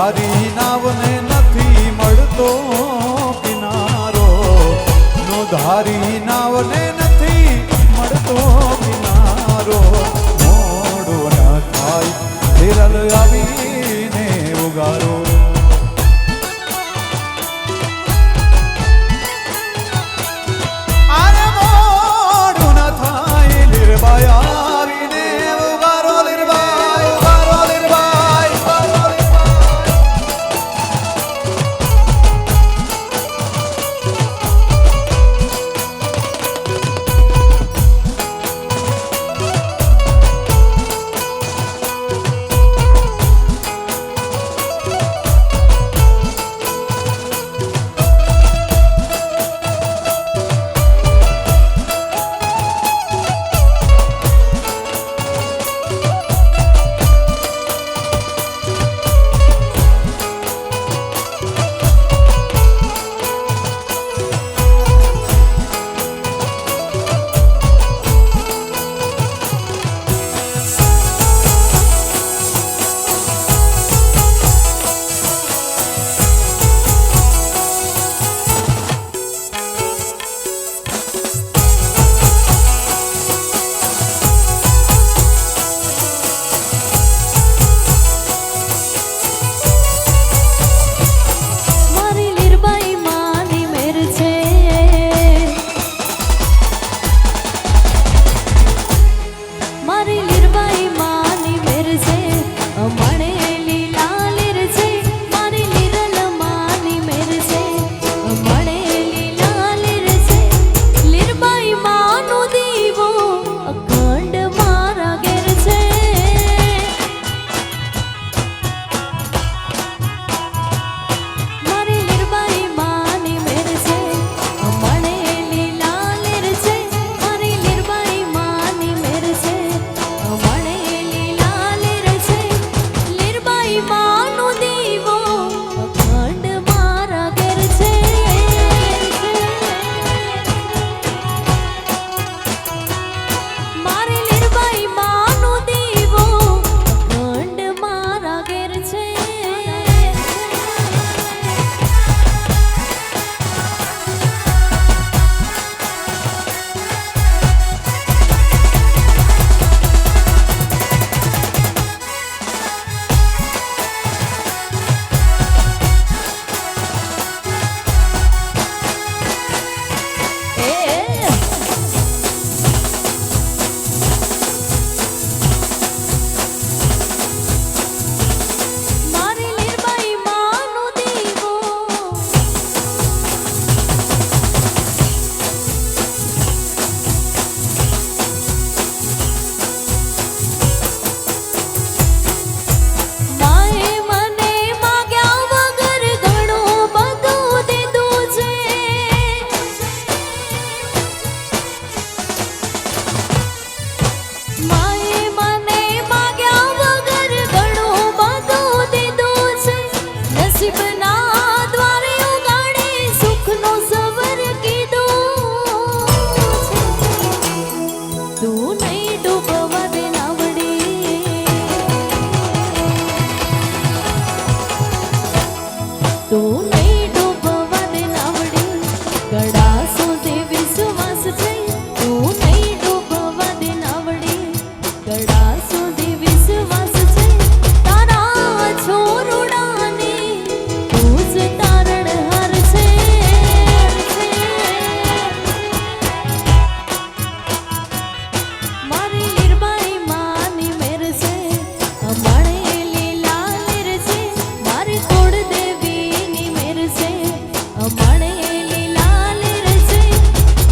ધારી નાવને નથી મળતો કિનારો, નો ધારી નાવને નથી મળતો કિનારો. મોડું ન થાય વિરલ આવીને ઉગારો. અરે મોડું ન થાય લીરબાઈ આવીને ઉગારો. લીરબાઈ ઉગારો, લીરબાઈ ઉગારો,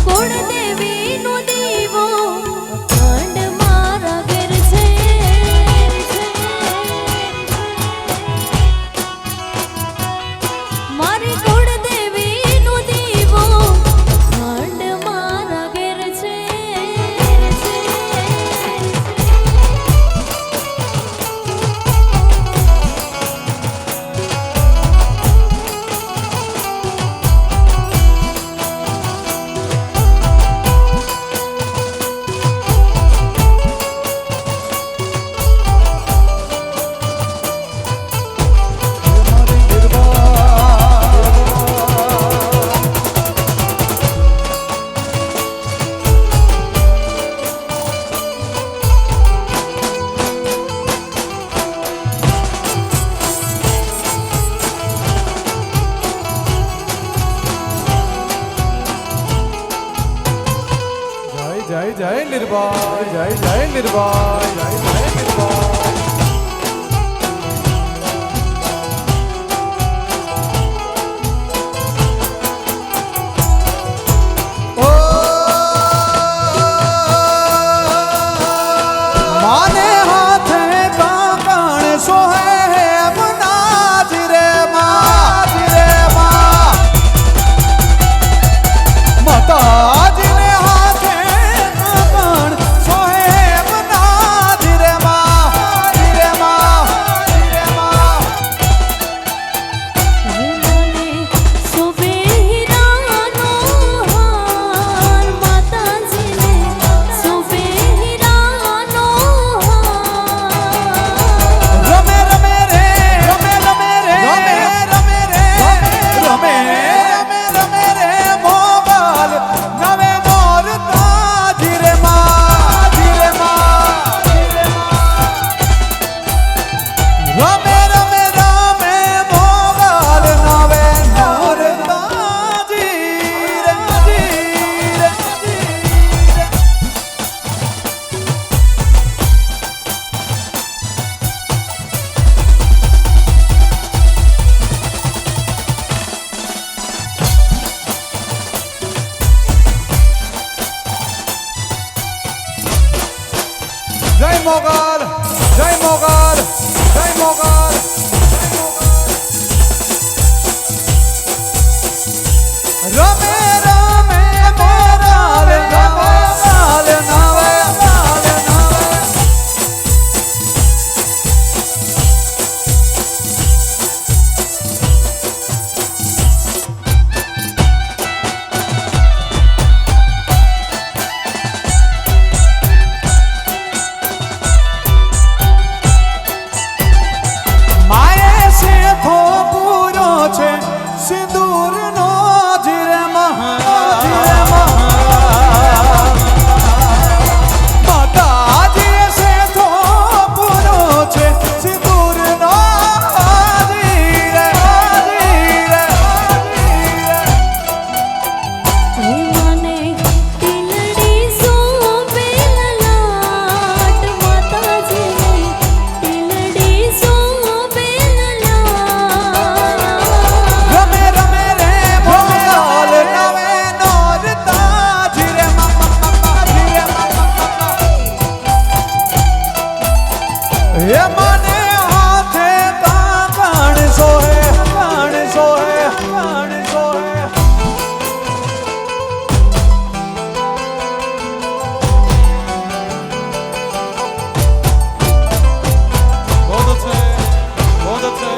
કુળદેવીનો દીવો અખંડ મારા ઘેર છે. નિર્ભય જય જય નિર્ભય જય જય નિર્ભય માને હાથે કાકણ સોહે મનાજ રે માં માતાજીને હાથે કાકણ સોહે મનાજ રે માં જય મોગલ જય મોગલ જય મોગલ રમે રમે મોગલ નવે નવે માએ છે થો પૂરો છે સિંદૂર નો જીરે માતાજી છે થો પૂરો છે સિંદૂર નો જીરે એ મને હાથે કાકણ સોહે કાકણ સોહે કાકણ સોહે बहुत अच्छे बहुत अच्छे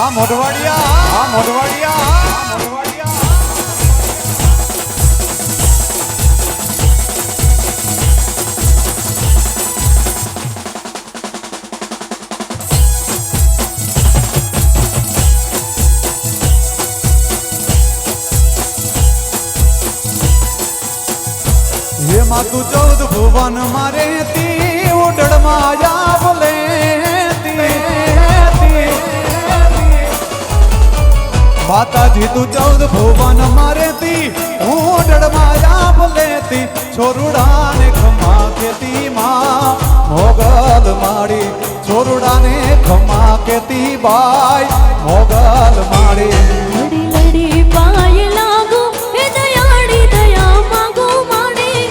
આ મોઢવાડિયા આ મોઢવાડિયા આ મોઢવાડિયા માં તું 14 ભુવન મારે તી ઉડડ માયા બોલે માતાજી તું 14 ભુવન મારે તી ઉડડ માયા બોલે તી છોરુડાને ખમા કેતી માં મોગલ માડી છોરુડાને ખમા કેતી બાઈ મોગલ માડી લડી લડી પાય લાગો એ દયાળી દયા માંગો લડી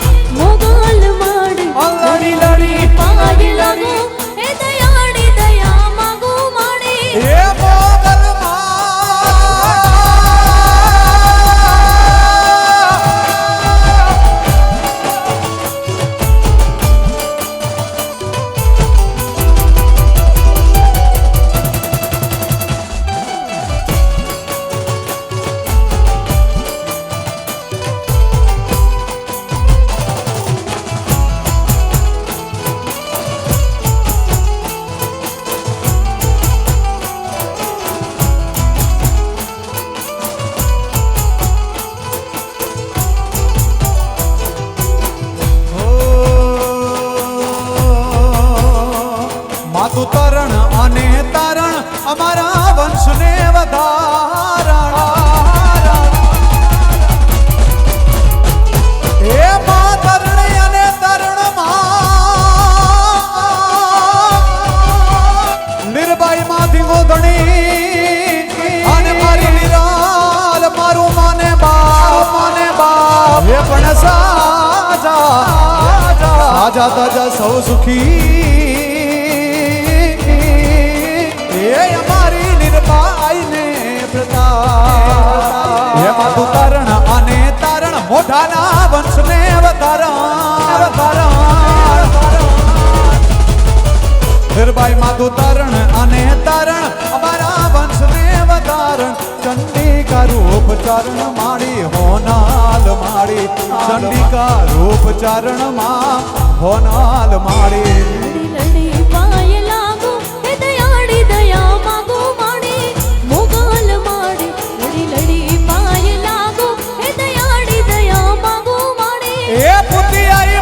લડી પાય લાગો એ દયાળી દયા માંગો માડી એ મોગલ તું તરણ અને તારણ અમારા વંશને વધારણ એ માં તરણ અને તરણ માં નિર્બાઈ માંથી ગોધણી અને મારી નિરાલ મારું માને બાપ એ પણ સાજા સાજા તાજા સૌ સુખી અમારી નિર્બાઈ ને પ્રતાપ એમાં તું તરણ અને તારણ મોઢાના વંશને નિર્બાઈ માં તું તરણ અને તારણ અમારા વંશને વધારણ ચંડિકા રૂપ ચારણ માડી હોનાલ માડી ચંડિકા રૂપ ચારણ માં હોનાલ માડી લડી પાય લાગો એ દયાળી દયા માંગો માડી મોગલ માડી લડી લડી પાય લાગો એ દયાળી દયા માંગો માડી એ પુતી આઈ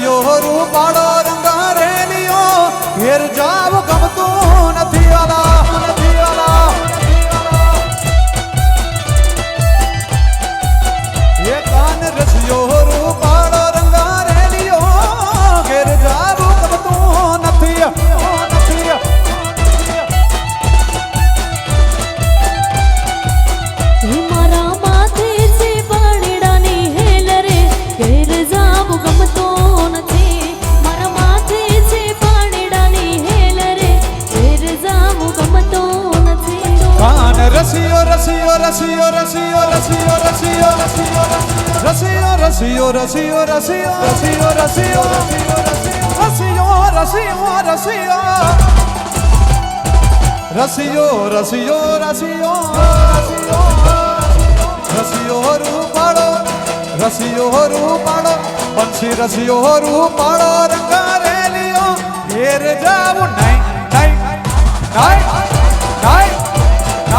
રસિયો રૂપાળો રંગારેલીઓ ઘેર જાવ ગમતું નથી વાલા નથી વાલા એ કાન રસિયો રૂપાળો રંગારેલીઓ ઘેર જાવ ગમતું નથી નથી હે મારા માથે છે પાણીડાની હેલ રે ઘેર જાવું ગમતો નથી મારા માથે છે પાણીડાની હેલ રે ઘેર જાવું ગમતો નથી કાન રસિયો રસિયો રસિયો રસિયો રસિયો રસિયો રસિયો રસિયો રસિયો રસિયો રસિયો રસિયો રસિયો રસિયો રસિયો રસિયો રસિયો રસિયો રૂપાળો રસિયો રૂપાળો પંછી રસિયો રૂપાળો રંગારેલીઓ ઘેર જાવું નહીં નહીં નહીં નહીં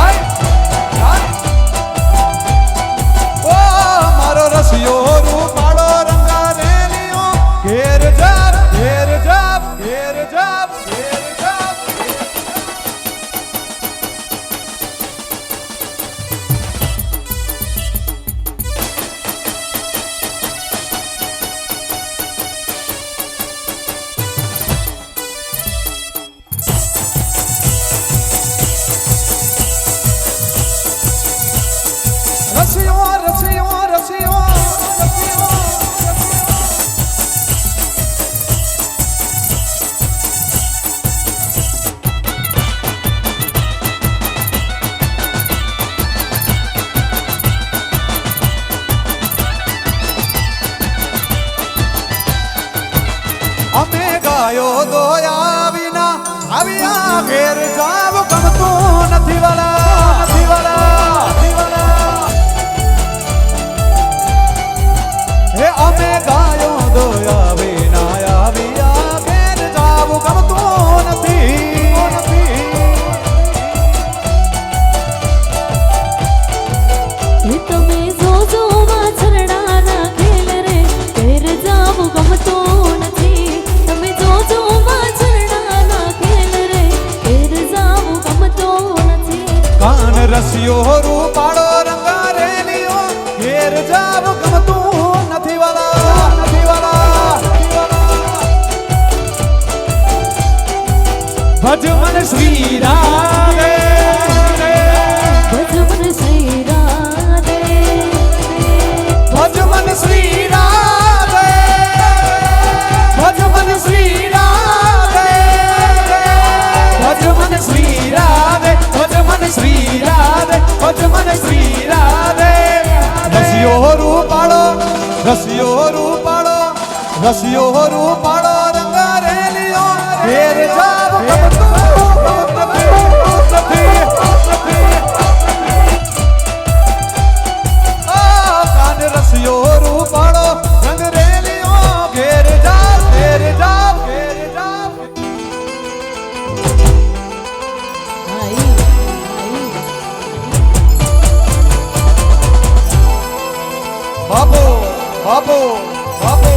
નહીં ઓ મારો રસિયો રૂપાળો રંગારેલીઓ ઘેર જાવ ઘેર જાવ ઘેર જાવ ઘેર જાવ રસિયો રસિયો રસિયો રસિયો અમે ગાયો દોયા વિના આવ્યા ઘેર જાવ ગમતું નથી વાલા નથી વાલા નથી વાલા હે અમે ગાયો દોયા વિના આવ્યા ઘેર જાવ ગમતું નથી નથી હે તમે જોજો વાછરડાના ખેલ રે ઘેર જાવું ગમતો નથી તમે જોજો વાછરડાના ખેલ રે ઘેર જાવું ગમતો નથી કાન રસિયો રૂપાળો રંગારેલીઓ ઘેર જાવ ગમતું નથી વાલા નથી વાલા ભજ મન શ્રી રાધે ભજ મન શ્રી રાધે ભજ મન શ્રી રાધે ભજ મન શ્રી રાધે ભજ મન શ્રી રાધે ભજ મન શ્રી રાધે ભજ મન શ્રી રાધે રસિયો રૂપાળો રસિયો રૂપાળો રસિયો રૂપાળો રંગારેલીઓ ઘેર જાવ ગમતું નથી નથી કાન રસિયો રૂપાળો રંગરેલીઓ ઘેર જાવ ઘેર જાવ ઘેર જાવ આઈ આઈ બાબો બાબો બાબો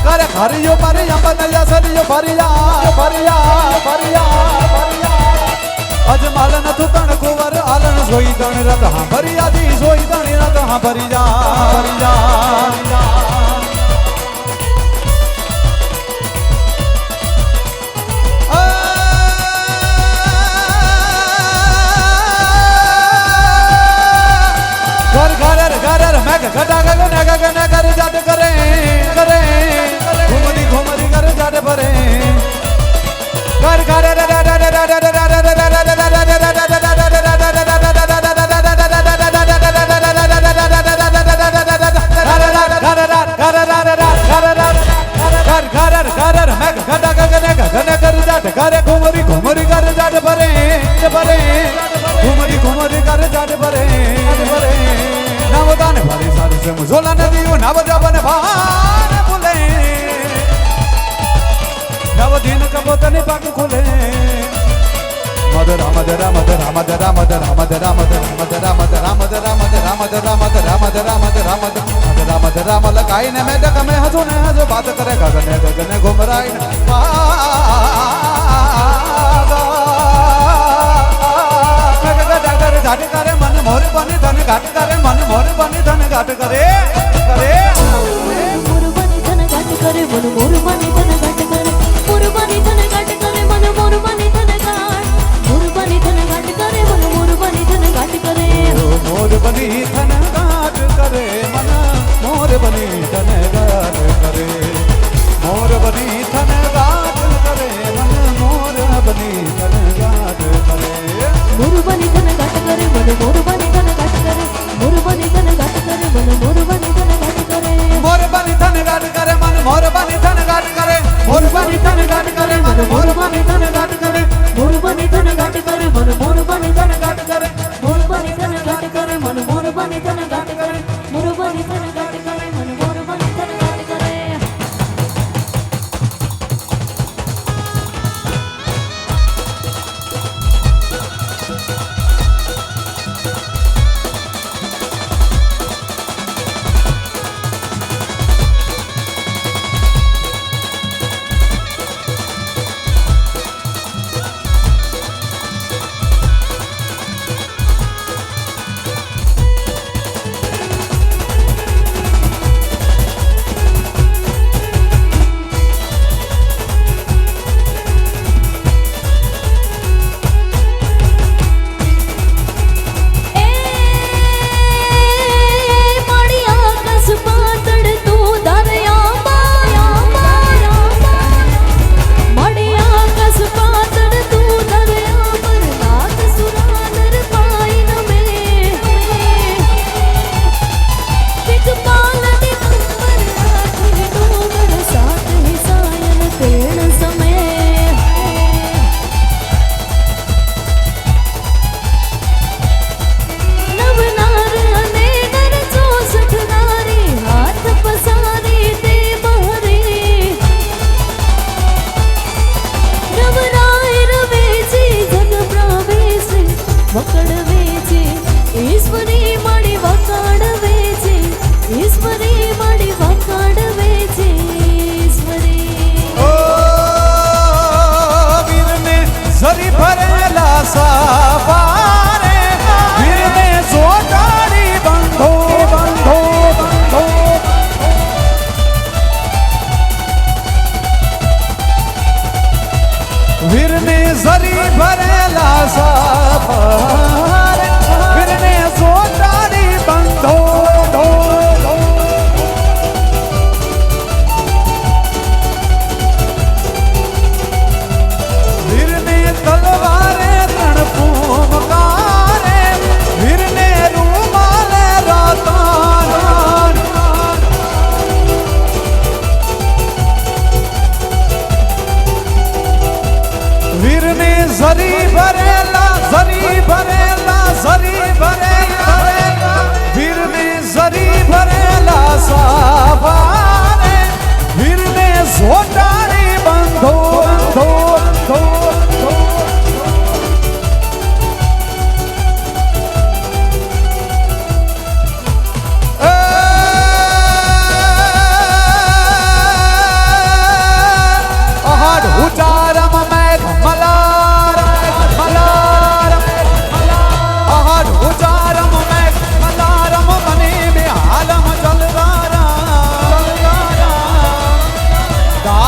કરે હરિયો પરિયા બનયા સરિયો ભરિયા અજમાલ નથું તણ કુંવર આલણ સોઈ તણ રત હા ભરિયાથી સોઈ તણ રત હા ભરી જા મેઘ ઘટા ગગન ગગન કર જાત કરે ઘુમરી કર જાત ભરે ઘર મેઘ ઘટા ગગન ગગન કર જાત કરે ઘુમરી કર જાત ભરે ઘુમરી કર જાત ભરે નવદાન ભરી સારું છે મુઝોલા નદીઓ નવ જબન ભાન બોલે નવ દિન કબોતની પાક ખુલે મધરા મધરા મધરા મધરા મધરા મધરા મધરા મધરા મધરા મધરા મધરા મધરા મધરા મધરા મધરા મધરા મલ કાઈને મે ડક મે હજો ને હજો બાત કરે ગગને ગગને ઘુમરાઈ ઘાટ કરે મન મોર બની ધન ઘાટ કરે મન મોર બની ધન ઘાટ કરે મોર બની ધન ઘાટ કરે મન મોર બની ધન ઘાટ કરે મોર બની ધન ઘાટ કરે મન મોર બની ધન ઘાટ મોર બની ધન ઘાટ કરે મન મોર બની ધન ઘાટ કરે મોર બની ધન ઘાટ કરે મન મોર બની ધન ઘાટ કરે મોર બની ધન ઘાટ કરે મન મોર બની ધન ઘાટ કરે મોર બની ધન ઘાટ કરે મન મોર બની ધન ઘાટ કરે મોર બની ધન ઘાટ કરે મન મોર બની ધન ઘાટ કરે મોર બની ધન ઘાટ કરે મન મોર બની ધન ઘાટ કરે મોર બની ધન ઘાટ કરે મન મોર બની ધન ઘાટ કરે મોર બની ધન ઘાટ કરે મન મોર બની ધન ઘાટ કરે મોર બની ધન ઘાટ કરે મન મોર બની ધન ઘાટ કરે મોર બની ધન ઘાટ કરે મન મોર બની ધન ઘાટ કરે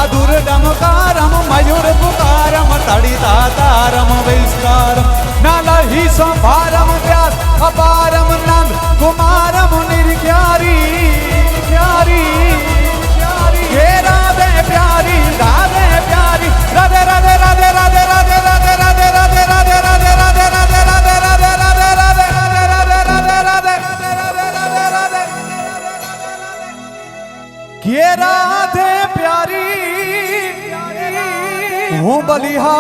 સાધુર ડમકારમ મયુર પુકારમ તડિતા તારમ વિસ્તારમ નાલહી સંભારમ વ્યાસ અપારમ નંદ કુમારમ નિર્ગ્યારી પ્યારી હે રાધે પ્યારી રાધે પ્યારી રાધે રાધે રાધે રાધે રાધે રાધે રાધે રાધે રાધે રાધે રાધે રાધે રાધે રાધે રાધે રાધે રાધે રાધે રાધે કે રાધે પ્યારી હું બલિહારી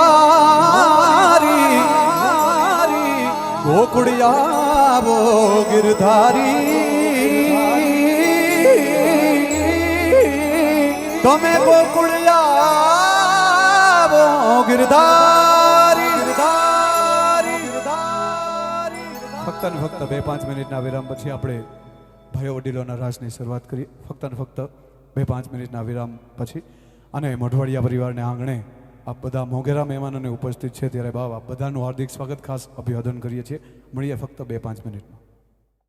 ગોકુળિયાવો ગિરધારી તમે ગોકુળિયાવો ગિરધારી ફક્ત ને ફક્ત 2-5 મિનિટના વિરામ પછી આપણે ભાઈઓ વડીલોના રાસની શરૂઆત કરીએ. ફક્ત ને ફક્ત 2-5 મિનિટના વિરામ પછી અને મોઢવાડિયા પરિવારને આંગણે આપ બધા મોંઘેરા મહેમાનોને ઉપસ્થિત છે ત્યારે બાપ આપ બધાનું હાર્દિક સ્વાગત ખાસ અભિવાદન કરીએ છીએ. મળીએ ફક્ત 2-5 મિનિટમાં.